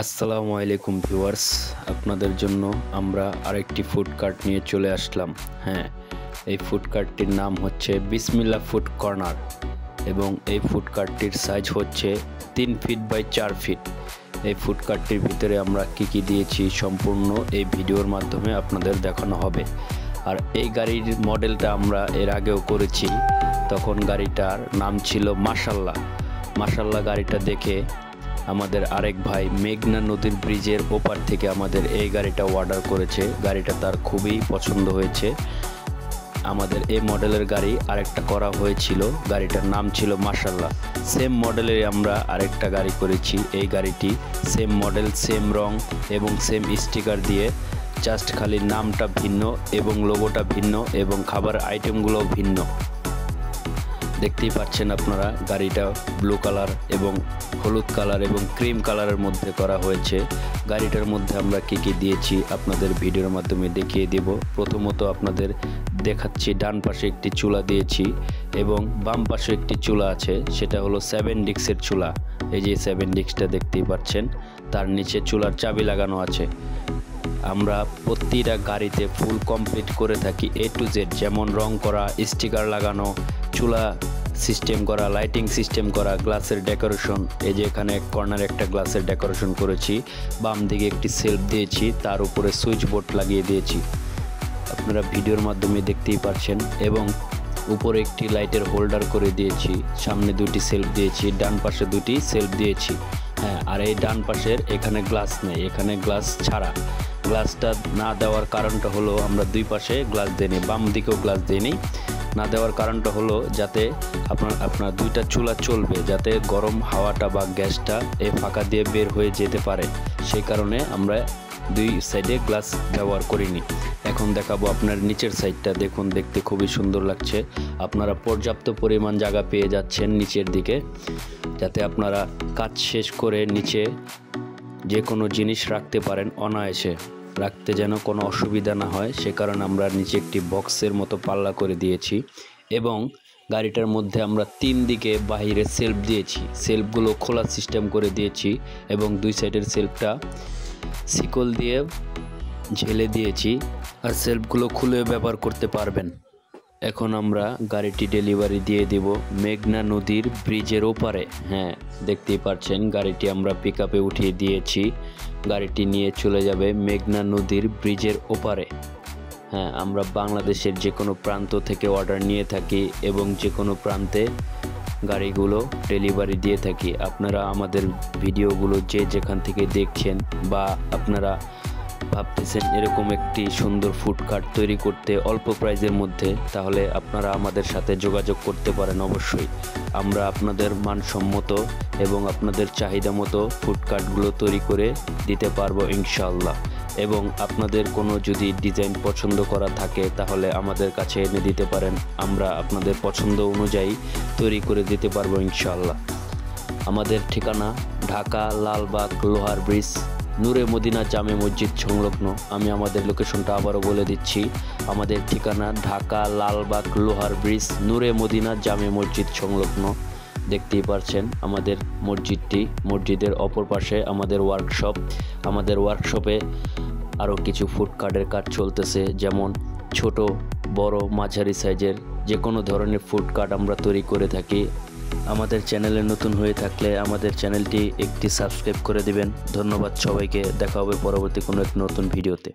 আসসালামু আলাইকুম ভিউয়ার্স, আপনাদের জন্য আমরা আরেকটি ফুড কার্ট নিয়ে চলে আসলাম। এই ফুড কার্টটির নাম হচ্ছে বিসমিল্লাহ ফুড কর্নার এবং এই ফুড কার্টটির সাইজ হচ্ছে 3 ফিট বাই 4 ফিট। এই ফুড কার্টটির ভিতরে আমরা কি দিয়েছি সম্পূর্ণ এই ভিডিওর মাধ্যমে আপনাদের দেখানো হবে। আর এই গাড়ির মডেলটা আমরা এর আগেও করেছি, তখন গাড়িটার নাম ছিল মাশাল্লাহ। গাড়িটা দেখে আমাদের আরেক ভাই মেঘনা নদীর ব্রিজের ওপার থেকে আমাদের এই গাড়িটা অর্ডার করেছে। গাড়িটা তার খুবই পছন্দ হয়েছে। আমাদের এই মডেলের গাড়ি আরেকটা করা হয়েছিল, গাড়িটার নাম ছিল মাশাল্লাহ। সেম মডেলের আমরা আরেকটা গাড়ি করেছি। এই গাড়িটি সেম মডেল, সেম রং এবং সেম স্টিকার দিয়ে, জাস্ট খালি নামটা ভিন্ন এবং লোগোটা ভিন্ন এবং খাবার আইটেমগুলো ভিন্ন। দেখতেই পাচ্ছেন আপনারা, গাড়িটা ব্লু কালার এবং হলুদ কালার এবং ক্রিম কালারের মধ্যে করা হয়েছে। গাড়িটার মধ্যে আমরা কি দিয়েছি আপনাদের ভিডিওর মাধ্যমে দেখিয়ে দেব। প্রথমত আপনাদের দেখাচ্ছি, ডান পাশে একটি চুলা দিয়েছি এবং বাম পাশে একটি চুলা আছে, সেটা হলো 7 ডিস্কের চুলা। এই যে 7 ডিস্কটা দেখতেই পাচ্ছেন, তার নিচে চুলার চাবি লাগানো আছে। আমরা প্রতিটা গাড়িতে ফুল কমপ্লিট করে থাকি A to Z, যেমন রং করা, স্টিকার লাগানো, চুলা সিস্টেম করা, লাইটিং সিস্টেম করা, গ্লাসের ডেকোরেশন। এই যে এখানে কর্নারে একটা গ্লাসের ডেকোরেশন করেছি, বাম দিকে একটি সেলফ দিয়েছি, তার উপরে সুইচ বোর্ড লাগিয়ে দিয়েছি, আপনারা ভিডিওর মাধ্যমে দেখতেই পাচ্ছেন। এবং উপরে একটি লাইটের হোল্ডার করে দিয়েছি, সামনে দুটি সেলফ দিয়েছি, ডান পাশে দুটি সেলফ দিয়েছি। আর এই ডান পাশের এখানে গ্লাস নেই, এখানে গ্লাস ছাড়া। গ্লাসটা না দেওয়ার কারণটা হলো আমরা দুই পাশে গ্লাস দিইনি, বাম দিকেও গ্লাস দিইনি। না দেওয়ার কারণটা হলো যাতে আপনার দুইটা চুলা চলবে, যাতে গরম হাওয়াটা বা গ্যাসটা এই ফাঁকা দিয়ে বের হয়ে যেতে পারে, সেই কারণে আমরা দুই সাইডে গ্লাস ব্যবহার করিনি। এখন দেখাবো আপনার নিচের সাইডটা, দেখুন দেখতে খুবই সুন্দর লাগছে। আপনারা পর্যাপ্ত পরিমাণ জায়গা পেয়ে যাচ্ছেন নিচের দিকে, যাতে আপনারা কাজ শেষ করে নিচে যে কোনো জিনিস রাখতে পারেন, অনায়াসে রাখতে যেন কোনো অসুবিধা না হয়, সে কারণে আমরা নিচে একটি বক্সের মতো পাল্লা করে দিয়েছি। এবং গাড়িটার মধ্যে আমরা 3 দিকে বাহিরে সেলফ দিয়েছি, সেলফগুলো খোলা সিস্টেম করে দিয়েছি এবং দুই সাইডের সেলফটা শিকল দিয়ে ঝেলে দিয়েছি, আর সেলফগুলো খুলে ব্যবহার করতে পারবেন। এখন আমরা গাড়িটি ডেলিভারি দিয়ে দেব মেঘনা নদীর ব্রিজের ওপারে। দেখতেই পাচ্ছেন, গাড়িটি আমরা পিকআপে উঠিয়ে দিয়েছি, গাড়িটি নিয়ে চলে যাবে মেঘনা নদীর ব্রিজের ওপারে। আমরা বাংলাদেশের যে কোনো প্রান্ত থেকে অর্ডার নিয়ে থাকি এবং যে কোনো প্রান্তে গাড়িগুলো ডেলিভারি দিয়ে থাকি। আপনারা আমাদের ভিডিওগুলো যে যেখান থেকে দেখছেন বা আপনারা ভাবতেছেন এরকম একটি সুন্দর ফুড কার্ট তৈরি করতে অল্প প্রাইজের মধ্যে, তাহলে আপনারা আমাদের সাথে যোগাযোগ করতে পারেন। অবশ্যই আমরা আপনাদের মানসম্মত এবং আপনাদের চাহিদা মতো ফুড কার্টগুলো তৈরি করে দিতে পারবো ইনশাআল্লাহ। এবং আপনাদের কোনো যদি ডিজাইন পছন্দ করা থাকে তাহলে আমাদের কাছে এনে দিতে পারেন, আমরা আপনাদের পছন্দ অনুযায়ী তৈরি করে দিতে পারবো ইনশাআল্লাহ। আমাদের ঠিকানা ঢাকা লালবাগ লোহার ব্রিজ, নূরে মদিনা জামে মসজিদ সংলগ্ন। আমি আমাদের লোকেশনটা আবারও বলে দিচ্ছি, আমাদের ঠিকানা ঢাকা লালবাগ লোহার ব্রিজ, নূরে মদিনা জামে মসজিদ সংলগ্ন। দেখতেই পাচ্ছেন আমাদের মসজিদটি, মসজিদের অপর পাশে আমাদের ওয়ার্কশপ। আমাদের ওয়ার্কশপে আরও কিছু ফুড কার্টের কাজ চলতেছে, যেমন ছোট, বড়, মাঝারি সাইজের যে কোনো ধরনের ফুড কার্ট আমরা তৈরি করে থাকি। আমাদের চ্যানেলে নতুন হয়ে থাকলে আমাদের চ্যানেলটি একটি সাবস্ক্রাইব করে দিবেন। ধন্যবাদ সবাইকে, দেখা হবে পরবর্তী কোনো এক নতুন ভিডিওতে।